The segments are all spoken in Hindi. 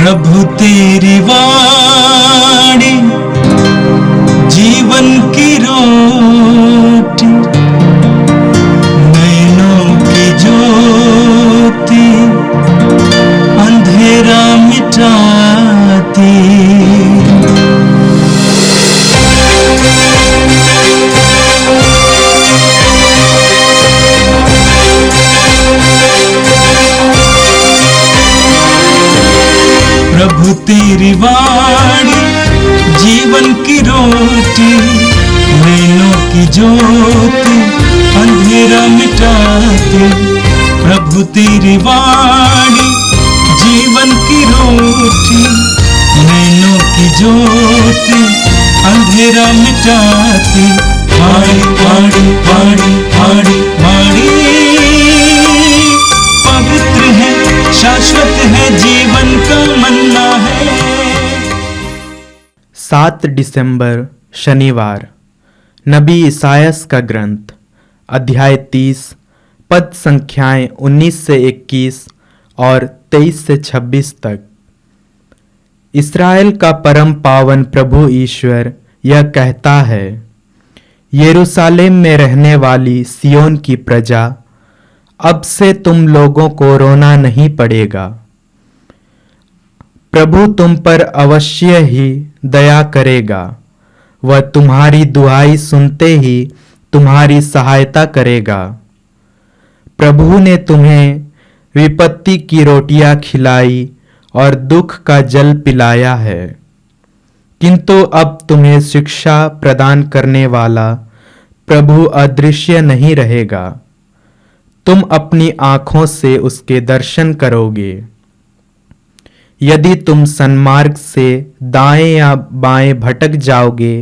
प्रभु तेरी वाणी जीवन की रोटी, नैनों की ज्योति अंधेरा मिटाती। प्रभु तेरी वाणी जीवन की रोटी, नैनों की ज्योति अंधेरा मिटाती। प्रभु तेरी वाणी जीवन की रोटी, नैनों की ज्योति अंधेरा मिटाती। वाणी वाणी वाणी वाणी वाणी पवित्र है, शाश्वत है, जीवन का मन्ना है। 7 दिसंबर शनिवार। नबी इसायास का ग्रंथ अध्याय 30 पद संख्याएं 19 से 21 और 23 से 26 तक। इस्राएल का परम पावन प्रभु ईश्वर यह कहता है, यरूशलेम में रहने वाली सियोन की प्रजा, अब से तुम लोगों को रोना नहीं पड़ेगा। प्रभु तुम पर अवश्य ही दया करेगा। वह तुम्हारी दुहाई सुनते ही तुम्हारी सहायता करेगा। प्रभु ने तुम्हें विपत्ति की रोटियां खिलाई और दुख का जल पिलाया है, किंतु अब तुम्हें शिक्षा प्रदान करने वाला प्रभु अदृश्य नहीं रहेगा। तुम अपनी आंखों से उसके दर्शन करोगे। यदि तुम सन्मार्ग से दाएं या बाएं भटक जाओगे,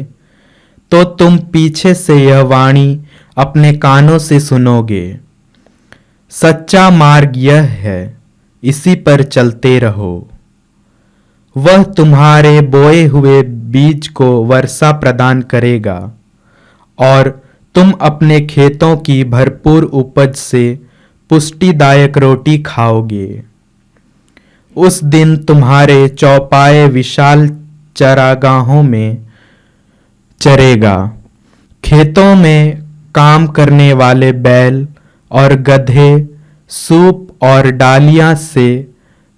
तो तुम पीछे से यह वाणी अपने कानों से सुनोगे। सच्चा मार्ग यह है, इसी पर चलते रहो। वह तुम्हारे बोए हुए बीज को वर्षा प्रदान करेगा और तुम अपने खेतों की भरपूर उपज से पुष्टिदायक रोटी खाओगे। उस दिन तुम्हारे चौपाए विशाल चरागाहों में चरेगा। खेतों में काम करने वाले बैल और गधे सूप और डालियां से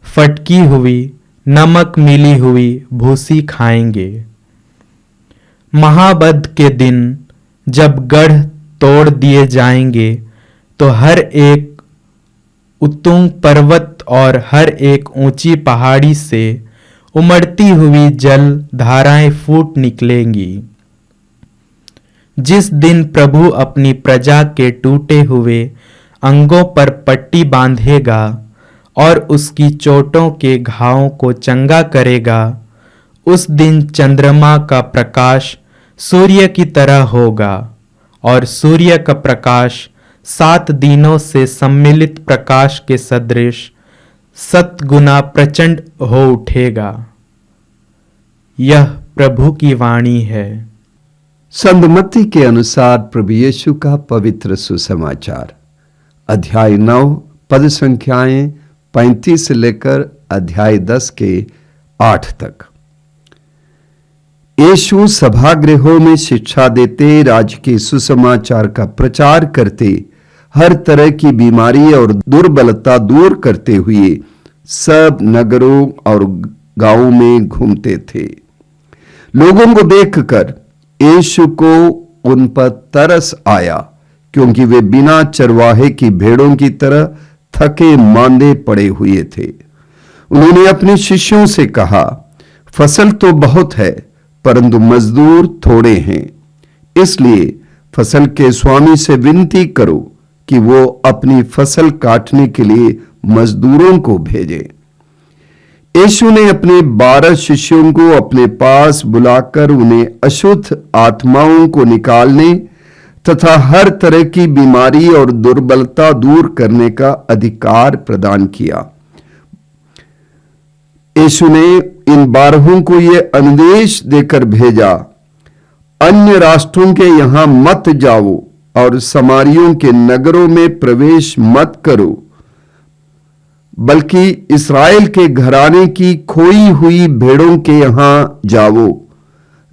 फटकी हुई नमक मिली हुई भूसी खाएंगे। महाबद के दिन जब गढ़ तोड़ दिए जाएंगे, तो हर एक उत्तुंग पर्वत और हर एक ऊंची पहाड़ी से उमड़ती हुई जल धाराएं फूट निकलेंगी। जिस दिन प्रभु अपनी प्रजा के टूटे हुए अंगों पर पट्टी बांधेगा और उसकी चोटों के घावों को चंगा करेगा, उस दिन चंद्रमा का प्रकाश सूर्य की तरह होगा और सूर्य का प्रकाश 7 दिनों से सम्मिलित प्रकाश के सदृश 7 गुना प्रचंड हो उठेगा। यह प्रभु की वाणी है। संत मत्ती के अनुसार प्रभु यीशु का पवित्र सुसमाचार अध्याय 9 पद संख्याएं 35 से लेकर अध्याय 10 के 8 तक। यीशु सभागृहों में शिक्षा देते, राज्य के सुसमाचार का प्रचार करते, हर तरह की बीमारी और दुर्बलता दूर करते हुए सब नगरों और गांवों में घूमते थे। लोगों को देखकर यीशु को उन पर तरस आया, क्योंकि वे बिना चरवाहे की भेड़ों की तरह थके मांदे पड़े हुए थे। उन्होंने अपने शिष्यों से कहा, फसल तो बहुत है, परंतु मजदूर थोड़े हैं। इसलिए फसल के स्वामी से विनती करो कि वो अपनी फसल काटने के लिए मजदूरों को भेजे। यीशु ने अपने 12 शिष्यों को अपने पास बुलाकर उन्हें अशुद्ध आत्माओं को निकालने तथा हर तरह की बीमारी और दुर्बलता दूर करने का अधिकार प्रदान किया। यीशु ने इन 12 को यह अनुदेश देकर भेजा, अन्य राष्ट्रों के यहां मत जाओ और समारियों के नगरों में प्रवेश मत करो, बल्कि इस्राएल के घराने की खोई हुई भेड़ों के यहां जाओ।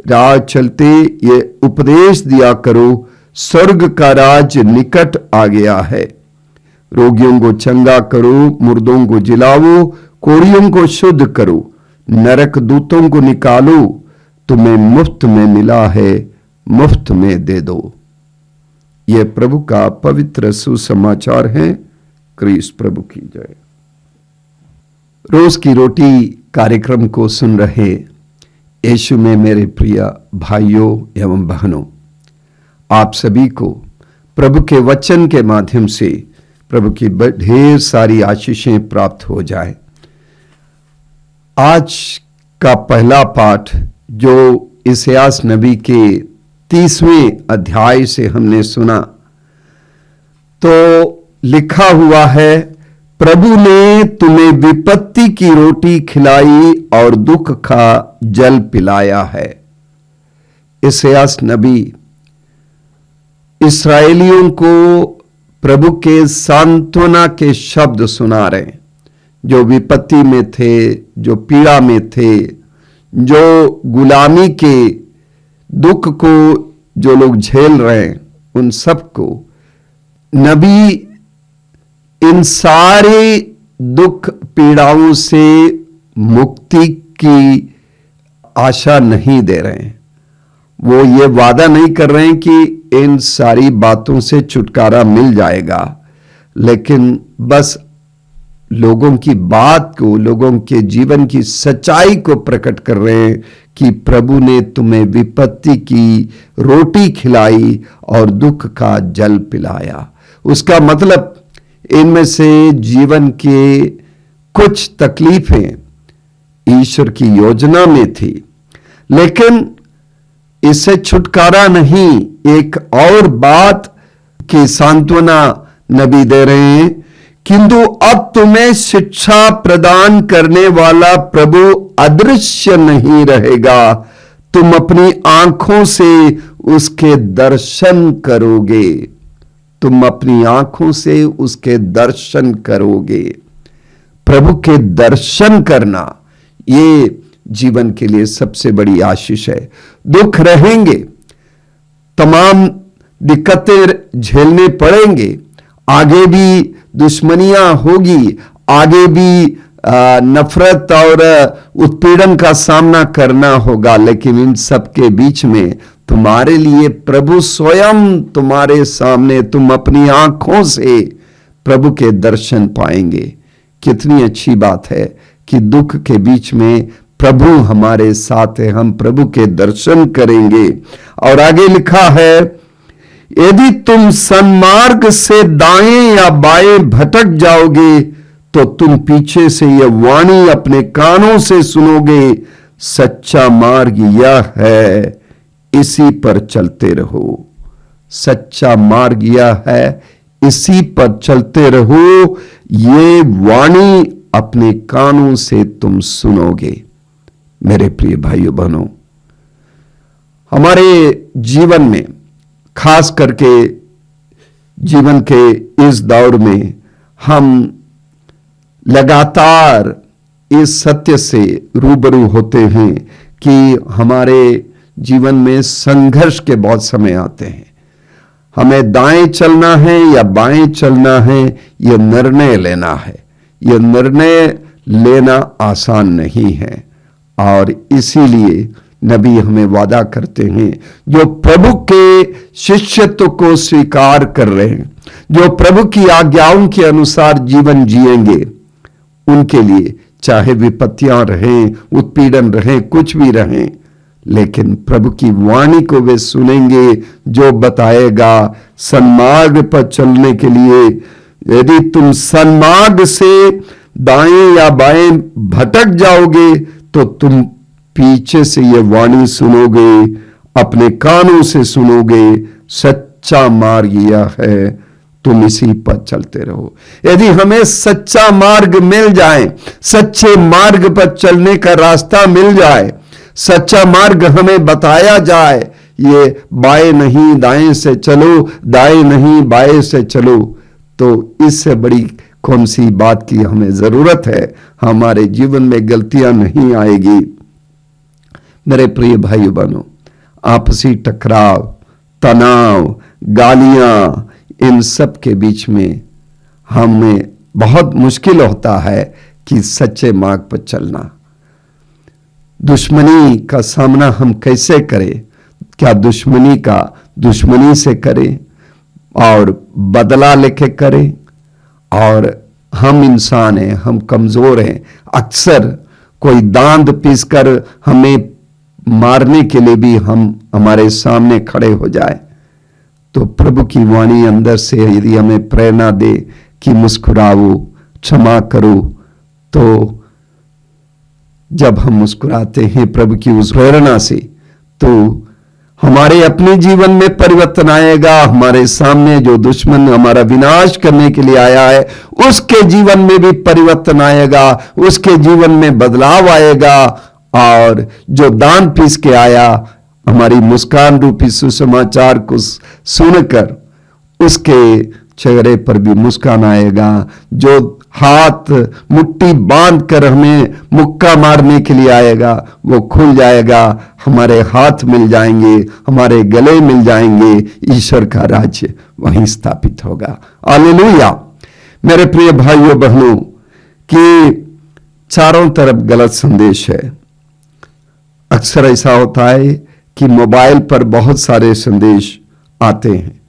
राह चलते ये उपदेश दिया करो, स्वर्ग का राज निकट आ गया है। रोगियों को चंगा करो, मुर्दों को जिलाओ, कोढ़ियों को शुद्ध करो, नरक दूतों को निकालो। तुम्हें मुफ्त में मिला है, मुफ्त में दे दो। यह प्रभु का पवित्र सुसमाचार है। क्रिस्त प्रभु की जय। रोज की रोटी कार्यक्रम को सुन रहे यीशु में मेरे प्रिय भाइयों एवं बहनों, आप सभी को प्रभु के वचन के माध्यम से प्रभु की ढेर सारी आशीषें प्राप्त हो जाए। आज का पहला पाठ जो इसायास नबी के 30वें अध्याय से हमने सुना, तो लिखा हुआ है, प्रभु ने तुम्हें विपत्ति की रोटी खिलाई और दुख का जल पिलाया है। इसायास नबी इस्राएलियों को प्रभु के सांत्वना के शब्द सुना रहे हैं, जो विपत्ति में थे, जो पीड़ा में थे, जो गुलामी के दुख को जो लोग झेल रहे हैं, उन सबको नबी इन सारे दुख पीड़ाओं से मुक्ति की आशा नहीं दे रहे हैं। वो ये वादा नहीं कर रहे हैं कि इन सारी बातों से छुटकारा मिल जाएगा, लेकिन बस लोगों की बात को, लोगों के जीवन की सच्चाई को प्रकट कर रहे हैं कि प्रभु ने तुम्हें विपत्ति की रोटी खिलाई और दुख का जल पिलाया। उसका मतलब इनमें से जीवन के कुछ तकलीफें ईश्वर की योजना में थी, लेकिन इससे छुटकारा नहीं। एक और बात की सांत्वना नबी दे रहे हैं, किंतु अब तुम्हें शिक्षा प्रदान करने वाला प्रभु अदृश्य नहीं रहेगा, तुम अपनी आंखों से उसके दर्शन करोगे। तुम अपनी आंखों से उसके दर्शन करोगे। प्रभु के दर्शन करना ये जीवन के लिए सबसे बड़ी आशीष है। दुख रहेंगे, तमाम दिक्कतें झेलने पड़ेंगे, आगे भी दुश्मनियां होगी, आगे भी नफरत और उत्पीड़न का सामना करना होगा, लेकिन इन सब के बीच में तुम्हारे लिए प्रभु स्वयं तुम्हारे सामने, तुम अपनी आंखों से प्रभु के दर्शन पाएंगे। कितनी अच्छी बात है कि दुख के बीच में प्रभु हमारे साथ है, हम प्रभु के दर्शन करेंगे। और आगे लिखा है, यदि तुम सन्मार्ग से दाएं या बाएं भटक जाओगे तो तुम पीछे से यह वाणी अपने कानों से सुनोगे, सच्चा मार्ग यह है, इसी पर चलते रहो। सच्चा मार्ग यह है, इसी पर चलते रहो। ये वाणी अपने कानों से तुम सुनोगे। मेरे प्रिय भाइयों बहनों, हमारे जीवन में, खास करके जीवन के इस दौर में, हम लगातार इस सत्य से रूबरू होते हैं कि हमारे जीवन में संघर्ष के बहुत समय आते हैं। हमें दाएं चलना है या बाएं चलना है, यह निर्णय लेना है। यह निर्णय लेना आसान नहीं है, और इसीलिए नबी हमें वादा करते हैं, जो प्रभु के शिष्यत्व को स्वीकार कर रहे हैं, जो प्रभु की आज्ञाओं के अनुसार जीवन जिएंगे, उनके लिए चाहे विपत्तियां रहें, उत्पीड़न रहें, कुछ भी रहें, लेकिन प्रभु की वाणी को वे सुनेंगे जो बताएगा सन्मार्ग पर चलने के लिए। यदि तुम सन्मार्ग से दाएं या बाएं भटक जाओगे तो तुम पीछे से ये वाणी सुनोगे, अपने कानों से सुनोगे, सच्चा मार्ग यह है, तुम इसी पर चलते रहो। यदि हमें सच्चा मार्ग मिल जाए, सच्चे मार्ग पर चलने का रास्ता मिल जाए, सच्चा मार्ग हमें बताया जाए, ये बाएं नहीं दाएं से चलो, दाएं नहीं बाएं से चलो, तो इससे बड़ी कौन सी बात की हमें जरूरत है, हमारे जीवन में गलतियां नहीं आएगी। मेरे प्रिय भाई बहनों, आपसी टकराव, तनाव, गालियां, इन सब के बीच में हमें बहुत मुश्किल होता है कि सच्चे मार्ग पर चलना। दुश्मनी का सामना हम कैसे करें? क्या दुश्मनी से करें और बदला लेके करें? और हम इंसान हैं, हम कमजोर हैं। अक्सर कोई दांत पीसकर हमें मारने के लिए भी हमारे सामने खड़े हो जाए, तो प्रभु की वाणी अंदर से यदि हमें प्रेरणा दे कि मुस्कुराओ, क्षमा करो, तो जब हम मुस्कुराते हैं प्रभु की उस प्रेरणा से, तो हमारे अपने जीवन में परिवर्तन आएगा। हमारे सामने जो दुश्मन हमारा विनाश करने के लिए आया है, उसके जीवन में भी परिवर्तन आएगा, उसके जीवन में बदलाव आएगा। और जो दान पीस के आया, हमारी मुस्कान रूपी सुसमाचार को सुनकर उसके चेहरे पर भी मुस्कान आएगा। जो हाथ मुट्ठी बांध कर हमें मुक्का मारने के लिए आएगा, वो खुल जाएगा, हमारे हाथ मिल जाएंगे, हमारे गले मिल जाएंगे, ईश्वर का राज्य वहीं स्थापित होगा। हालेलुया। मेरे प्रिय भाइयों बहनों, कि चारों तरफ गलत संदेश है। अक्सर ऐसा होता है कि मोबाइल पर बहुत सारे संदेश आते हैं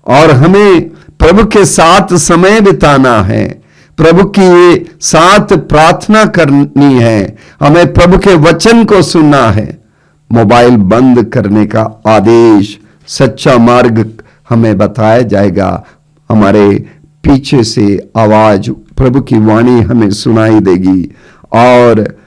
और हमें प्रभु के साथ समय बिताना है, प्रभु के साथ प्रार्थना करनी है, हमें प्रभु के वचन को सुनना है। मोबाइल बंद करने का आदेश, सच्चा मार्ग हमें बताया जाएगा। हमारे पीछे से आवाज, प्रभु की वाणी हमें सुनाई देगी और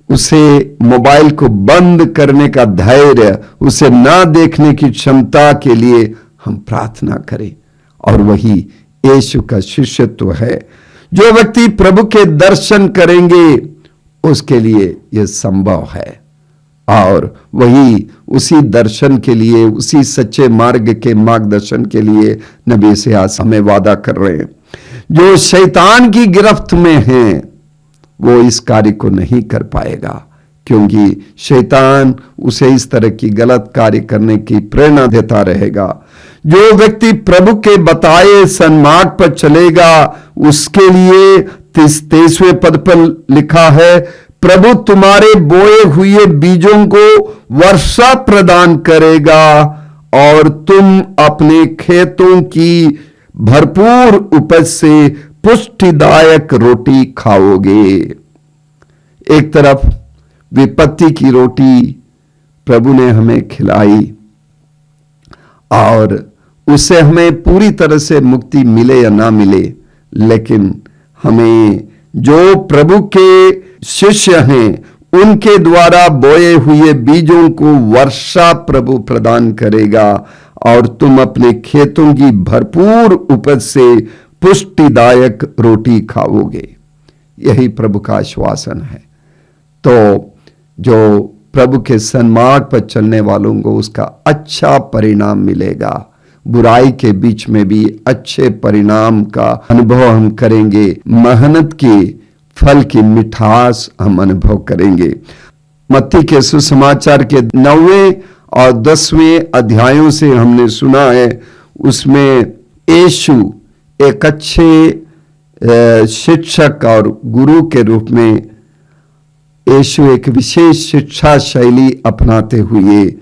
उसे मोबाइल को बंद करने का धैर्य, उसे ना देखने की क्षमता के लिए हम प्रार्थना करें। और वही यीशु का शिष्यत्व है। जो व्यक्ति प्रभु के दर्शन करेंगे उसके लिए यह संभव है, और वही उसी दर्शन के लिए, उसी सच्चे मार्ग के मार्गदर्शन के लिए नबी इसायाह हमें वादा कर रहे हैं। जो शैतान की गिरफ्त में हैं वो इस कार्य को नहीं कर पाएगा, क्योंकि शैतान उसे इस तरह की गलत कार्य करने की प्रेरणा देता रहेगा। जो व्यक्ति प्रभु के बताए सन्मार्ग पर चलेगा, उसके लिए 23वें पद पर लिखा है, प्रभु तुम्हारे बोए हुए बीजों को वर्षा प्रदान करेगा और तुम अपने खेतों की भरपूर उपज से पुष्टिदायक रोटी खाओगे। एक तरफ विपत्ति की रोटी प्रभु ने हमें खिलाई और उससे हमें पूरी तरह से मुक्ति मिले या ना मिले, लेकिन हमें जो प्रभु के शिष्य हैं उनके द्वारा बोए हुए बीजों को वर्षा प्रभु प्रदान करेगा और तुम अपने खेतों की भरपूर उपज से पुष्टिदायक रोटी खाओगे। यही प्रभु का आश्वासन है। तो जो प्रभु के सन्मार्ग पर चलने वालों को उसका अच्छा परिणाम मिलेगा। बुराई के बीच में भी अच्छे परिणाम का अनुभव हम करेंगे। मेहनत के फल की मिठास हम अनुभव करेंगे। मत्ती के सुसमाचार के 9वें और 10वें अध्यायों से हमने सुना है, उसमें यीशु एक अच्छे शिक्षक और गुरु के रूप में यीशु एक विशेष शिक्षा शैली अपनाते हुए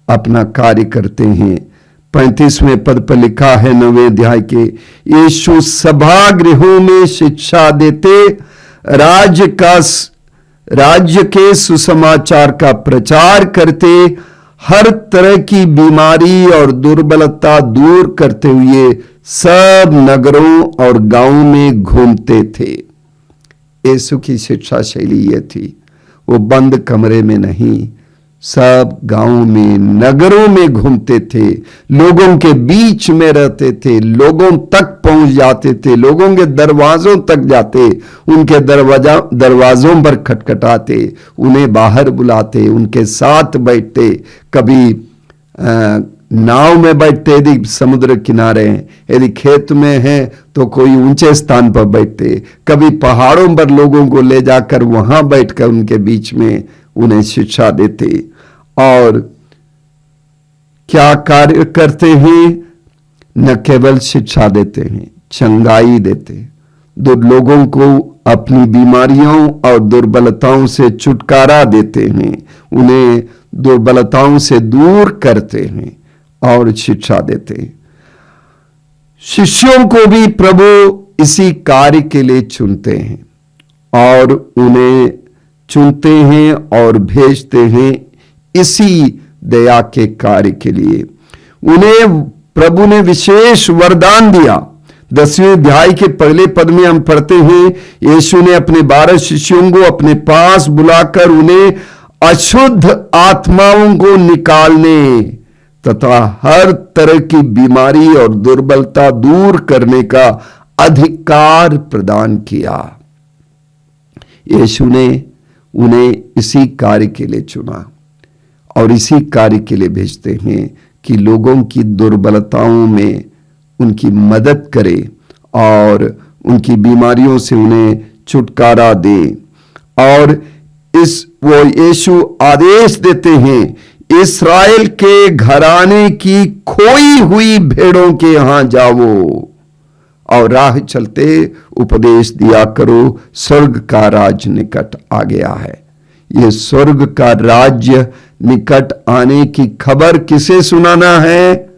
अपना कार्य करते हैं। 35वें पद पर लिखा है 9वें अध्याय के, यीशु सभागृहों में शिक्षा देते, राज्य के सुसमाचार का प्रचार करते, हर तरह की बीमारी और दुर्बलता दूर करते हुए सब नगरों और गांवों में घूमते थे। यीशु की शिक्षा शैली यह थी, वो बंद कमरे में नहीं, सब गांवों में, नगरों में घूमते थे, लोगों के बीच में रहते थे, लोगों तक पहुंच जाते थे, लोगों के दरवाजों तक जाते, उनके दरवाजों पर खटखटाते, उन्हें बाहर बुलाते, उनके साथ बैठते, कभी नाव में बैठते, यदि समुद्र किनारे हैं, यदि खेत में हैं तो कोई ऊंचे स्थान पर बैठते, कभी पहाड़ों पर लोगों को ले जाकर वहां बैठकर उनके बीच में उन्हें शिक्षा देते। और क्या कार्य करते हैं? न केवल शिक्षा देते हैं, चंगाई देते, लोगों को अपनी बीमारियों और दुर्बलताओं से छुटकारा देते हैं, उन्हें दुर्बलताओं से दूर करते हैं और शिक्षा देते हैं। शिष्यों को भी प्रभु इसी कार्य के लिए चुनते हैं और उन्हें चुनते हैं और भेजते हैं इसी दया के कार्य के लिए। उन्हें प्रभु ने विशेष वरदान दिया। 10वें अध्याय के पहले पद में हम पढ़ते हैं, यीशु ने अपने 12 शिष्यों को अपने पास बुलाकर उन्हें अशुद्ध आत्माओं को निकालने तथा हर तरह की बीमारी और दुर्बलता दूर करने का अधिकार प्रदान किया। यीशु ने उन्हें इसी कार्य के लिए चुना और इसी कार्य के लिए भेजते हैं कि लोगों की दुर्बलताओं में उनकी मदद करे और उनकी बीमारियों से उन्हें छुटकारा दे। और वो यीशु आदेश देते हैं, इस्राएल के घराने की खोई हुई भेड़ों के यहां जाओ और राह चलते उपदेश दिया करो, स्वर्ग का राज्य निकट आ गया है। ये स्वर्ग का राज्य निकट आने की खबर किसे सुनाना है?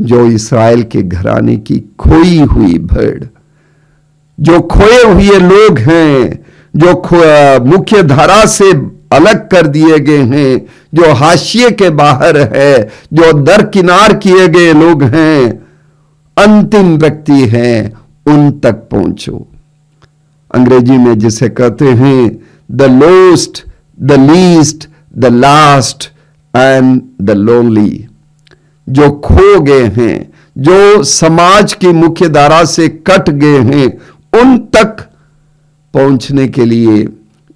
जो इस्राएल के घराने की खोई हुई भेड़, जो खोए हुए लोग हैं, जो मुख्य धारा से अलग कर दिए गए हैं, जो हाशिए के बाहर है, जो दरकिनार किए गए लोग हैं, अंतिम व्यक्ति हैं, उन तक पहुंचो। अंग्रेजी में जिसे कहते हैं the lost, the least, the last and the lonely. जो खो गए हैं, जो समाज की मुख्य धारा से कट गए हैं, उन तक पहुंचने के लिए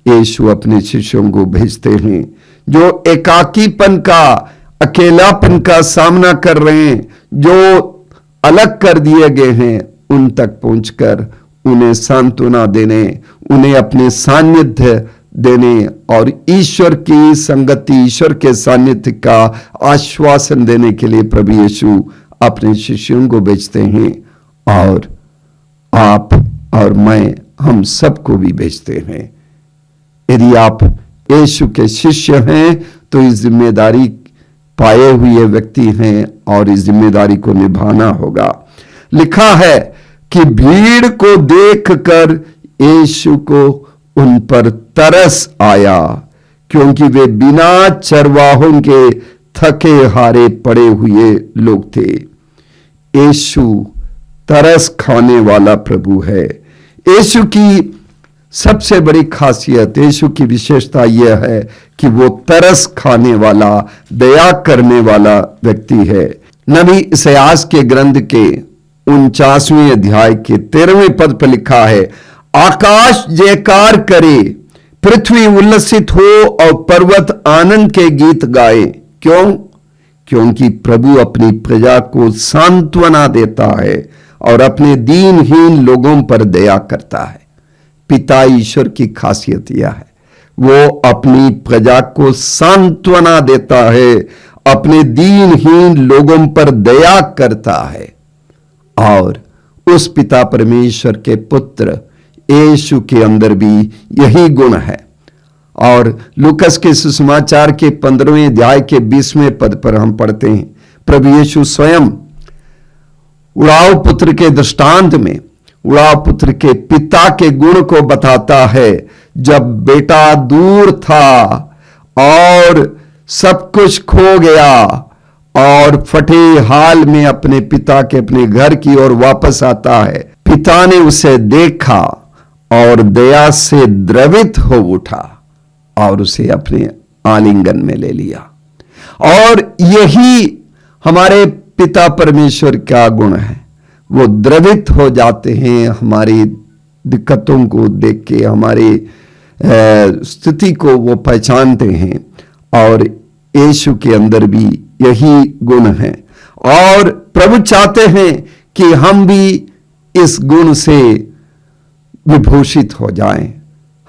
यीशु अपने शिष्यों को भेजते हैं। जो एकाकीपन का, अकेलापन का सामना कर रहे हैं, जो अलग कर दिए गए हैं, उन तक पहुंचकर उन्हें सांत्वना देने, उन्हें अपने सानिध्य देने और ईश्वर की संगति, ईश्वर के सानिध्य का आश्वासन देने के लिए प्रभु यीशु अपने शिष्यों को भेजते हैं। और आप और मैं, हम सबको भी भेजते हैं। यदि आप यीशु के शिष्य हैं तो इस जिम्मेदारी पाए हुए व्यक्ति हैं और इस जिम्मेदारी को निभाना होगा। लिखा है कि भीड़ को देखकर यीशु को उन पर तरस आया, क्योंकि वे बिना चरवाहों के थके हारे पड़े हुए लोग थे। यीशु तरस खाने वाला प्रभु है। यीशु की सबसे बड़ी खासियत, यीशु की विशेषता यह है कि वो तरस खाने वाला, दया करने वाला व्यक्ति है। नबी इसायास के ग्रंथ के 49वें अध्याय के 13वें पद पर लिखा है, आकाश जयकार करे, पृथ्वी उल्लसित हो और पर्वत आनंद के गीत गाए। क्यों? क्योंकि प्रभु अपनी प्रजा को सांत्वना देता है और अपने दीनहीन लोगों पर दया करता है। पिता ईश्वर की खासियत यह है, वो अपनी प्रजा को सांत्वना देता है, अपने दीनहीन लोगों पर दया करता है। और उस पिता परमेश्वर के पुत्र यीशु के अंदर भी यही गुण है। और लूकस के सुसमाचार के 15वें अध्याय के 20वें पद पर हम पढ़ते हैं, प्रभु यीशु स्वयं उड़ाव पुत्र के दृष्टांत में उड़ाव पुत्र के पिता के गुण को बताता है। जब बेटा दूर था और सब कुछ खो गया और फटे हाल में अपने पिता के अपने घर की ओर वापस आता है, पिता ने उसे देखा और दया से द्रवित हो उठा और उसे अपने आलिंगन में ले लिया। और यही हमारे पिता परमेश्वर का गुण है, वो द्रवित हो जाते हैं हमारी दिक्कतों को देख के, हमारी स्थिति को वो पहचानते हैं। और यीशु के अंदर भी यही गुण है। और प्रभु चाहते हैं कि हम भी इस गुण से विभूषित हो जाएं,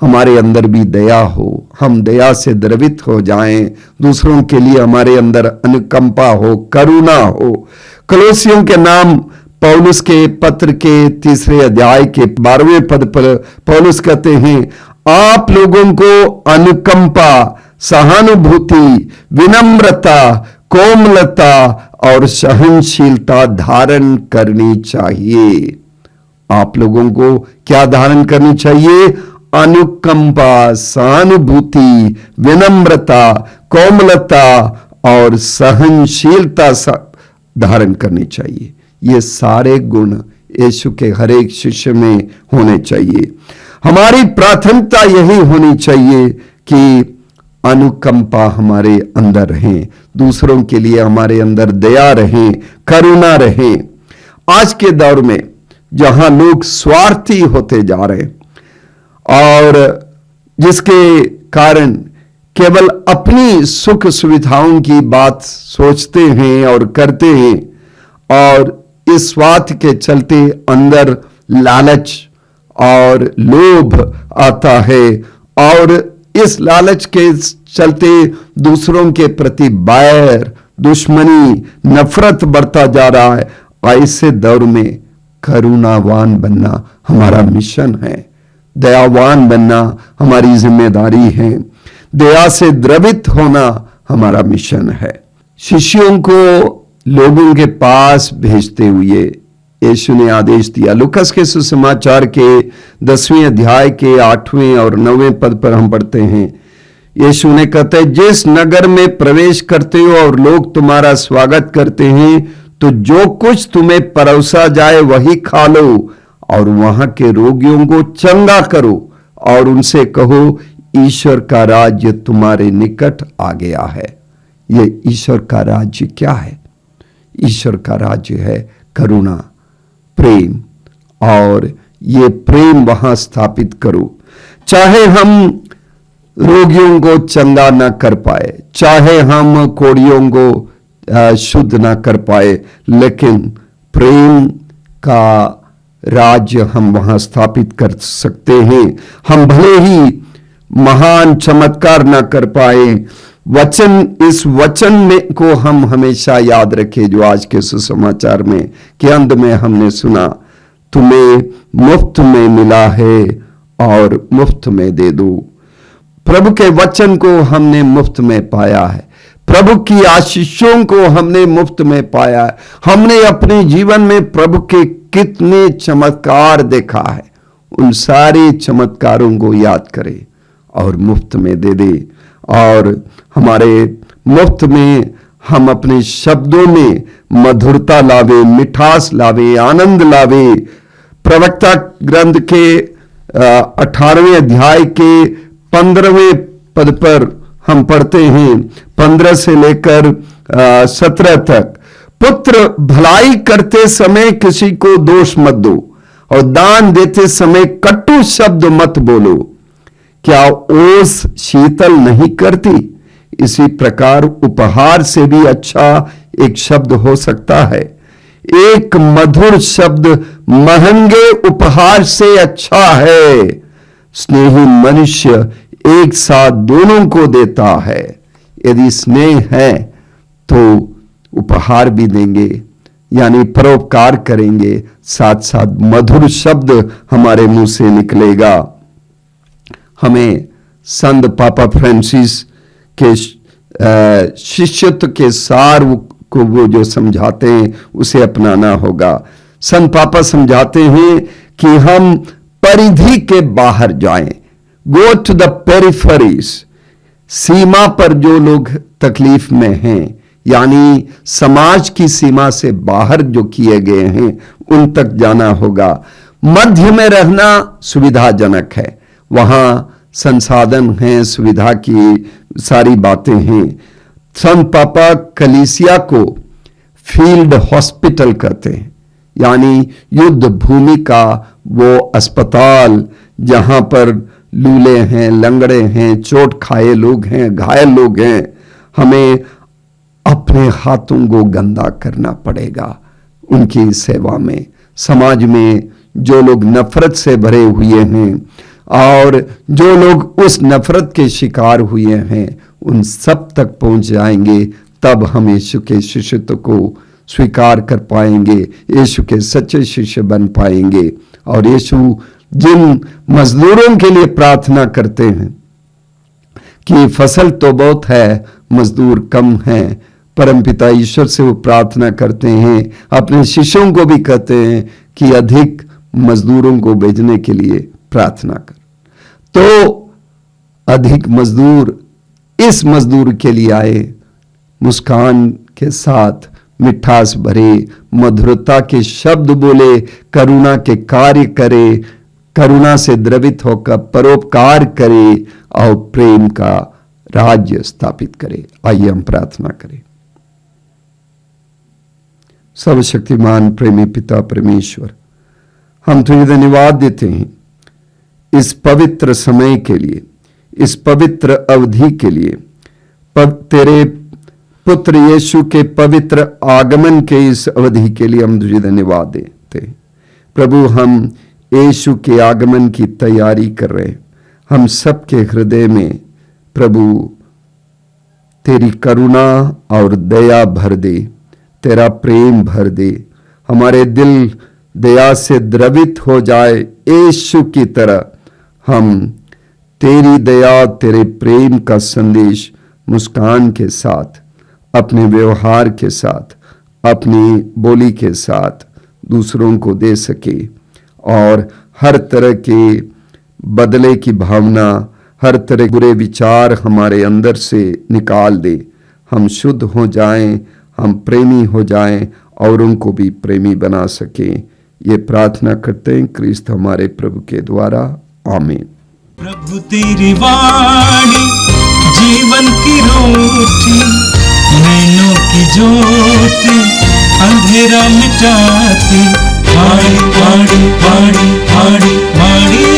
हमारे अंदर भी दया हो, हम दया से द्रवित हो जाएं, दूसरों के लिए हमारे अंदर अनुकंपा हो, करुणा हो। कलोसियों के नाम पौलुस के पत्र के 3 अध्याय के 12वें पद पर पौलुस कहते हैं, आप लोगों को अनुकंपा, सहानुभूति, विनम्रता, कोमलता और सहनशीलता धारण करनी चाहिए। आप लोगों को क्या धारण करनी चाहिए? अनुकंपा, सहानुभूति, विनम्रता, कोमलता और सहनशीलता धारण करनी चाहिए। ये सारे गुण यीशु के हर एक शिष्य में होने चाहिए। हमारी प्राथमिकता यही होनी चाहिए कि अनुकंपा हमारे अंदर रहे, दूसरों के लिए हमारे अंदर दया रहे, करुणा रहे। आज के दौर में जहां लोग स्वार्थी होते जा रहे हैं और जिसके कारण केवल अपनी सुख सुविधाओं की बात सोचते हैं और करते हैं, और इस स्वार्थ के चलते अंदर लालच और लोभ आता है, और इस लालच के चलते दूसरों के प्रति बैर, दुश्मनी, नफरत बढ़ता जा रहा है। ऐसे दौर में करुणावान बनना हमारा मिशन है, दयावान बनना हमारी जिम्मेदारी है, दया से द्रवित होना हमारा मिशन है। शिष्यों को लोगों के पास भेजते हुए यीशु ने आदेश दिया। लूकास के सुसमाचार के 10वें अध्याय के 8वें और 9वें पद पर हम पढ़ते हैं, यीशु ने कहते हैं, जिस नगर में प्रवेश करते हो और लोग तुम्हारा स्वागत करते हैं, तो जो कुछ तुम्हें परोसा जाए वही खा लो, और वहां के रोगियों को चंगा करो, और उनसे कहो ईश्वर का राज्य तुम्हारे निकट आ गया है। ये ईश्वर का राज्य क्या है? ईश्वर का राज्य है करुणा, प्रेम, और ये प्रेम वहां स्थापित करो। चाहे हम रोगियों को चंगा ना कर पाए, चाहे हम कोढ़ियों को शुद्ध ना कर पाए, लेकिन प्रेम का राज्य हम वहां स्थापित कर सकते हैं। हम भले ही महान चमत्कार ना कर पाए, इस वचन में को हम हमेशा याद रखें जो आज के सुसमाचार में के अंत में हमने सुना, तुम्हें मुफ्त में मिला है और मुफ्त में दे दो। प्रभु के वचन को हमने मुफ्त में पाया है, प्रभु की आशीषों को हमने मुफ्त में पाया है। हमने अपने जीवन में प्रभु के कितने चमत्कार देखा है, उन सारे चमत्कारों को याद करें और मुफ्त में दे दे। और हमारे मुफ्त में हम अपने शब्दों में मधुरता लावे, मिठास लावे, आनंद लावे। प्रवक्ता ग्रंथ के 18वें अध्याय के 15वें पद पर हम पढ़ते हैं, 15 से लेकर 17 तक, पुत्र भलाई करते समय किसी को दोष मत दो, और दान देते समय कटु शब्द मत बोलो। क्या ओस शीतल नहीं करती? इसी प्रकार उपहार से भी अच्छा एक शब्द हो सकता है। एक मधुर शब्द महंगे उपहार से अच्छा है। स्नेही मनुष्य एक साथ दोनों को देता है। यदि स्नेह है तो उपहार भी देंगे, यानी परोपकार करेंगे, साथ साथ मधुर शब्द हमारे मुंह से निकलेगा। हमें संत पापा फ्रांसिस के शिष्यत्व के सार को वो जो समझाते हैं उसे अपनाना होगा। संत पापा समझाते हैं कि हम परिधि के बाहर जाएं, गो टू द पेरिफेरीज। सीमा पर जो लोग तकलीफ में हैं, यानी समाज की सीमा से बाहर जो किए गए हैं, उन तक जाना होगा। मध्य में रहना सुविधाजनक है, वहां संसाधन हैं, सुविधा की सारी बातें हैं। संत पापा कलीसिया को फील्ड हॉस्पिटल कहते हैं, यानी युद्ध भूमि का वो अस्पताल जहां पर लूले हैं, लंगड़े हैं, चोट खाए लोग हैं, घायल लोग हैं। हमें अपने अपने हाथों को गंदा करना पड़ेगा उनकी सेवा में। समाज में जो लोग नफरत से भरे हुए हैं और जो लोग उस नफरत के शिकार हुए हैं, उन सब तक पहुंच जाएंगे, तब हम यीशु के शिष्यत्व को स्वीकार कर पाएंगे, यीशु के सच्चे शिष्य बन पाएंगे। और यीशु जिन मजदूरों के लिए प्रार्थना करते हैं कि फसल तो बहुत है, मजदूर कम हैं, परमपिता ईश्वर से वो प्रार्थना करते हैं, अपने शिष्यों को भी कहते हैं कि अधिक मजदूरों को भेजने के लिए प्रार्थना कर। तो अधिक मजदूर इस मजदूर के लिए आए, मुस्कान के साथ मिठास भरे, मधुरता के शब्द बोले, करुणा के कार्य करे, करुणा से द्रवित होकर परोपकार करे और प्रेम का राज्य स्थापित करे। आइए हम प्रार्थना करें। सर्वशक्तिमान प्रेमी पिता परमेश्वर, हम तुझे धन्यवाद देते हैं इस पवित्र समय के लिए, इस पवित्र अवधि के लिए, तेरे पुत्र यीशु के पवित्र आगमन के इस अवधि के लिए हम तुझे धन्यवाद देते हैं। प्रभु, हम यीशु के आगमन की तैयारी कर रहे हैं। हम सबके हृदय में प्रभु तेरी करुणा और दया भर दे, तेरा प्रेम भर दे, हमारे दिल दया से द्रवित हो जाए यीशु की तरह। हम तेरी दया, तेरे प्रेम का संदेश मुस्कान के साथ, अपने व्यवहार के साथ, अपनी बोली के साथ दूसरों को दे सके और हर तरह के बदले की भावना, हर तरह बुरे विचार हमारे अंदर से निकाल दे। हम शुद्ध हो जाएं, हम प्रेमी हो जाएं और उनको भी प्रेमी बना सकें। ये प्रार्थना करते हैं क्रिस्त हमारे प्रभु के द्वारा, आमीन। प्रभु तेरी वाणी जीवन की रोटी, नैनों की ज्योति अंधेरा मिटाती। वाणी वाणी वाणी वाणी वाणी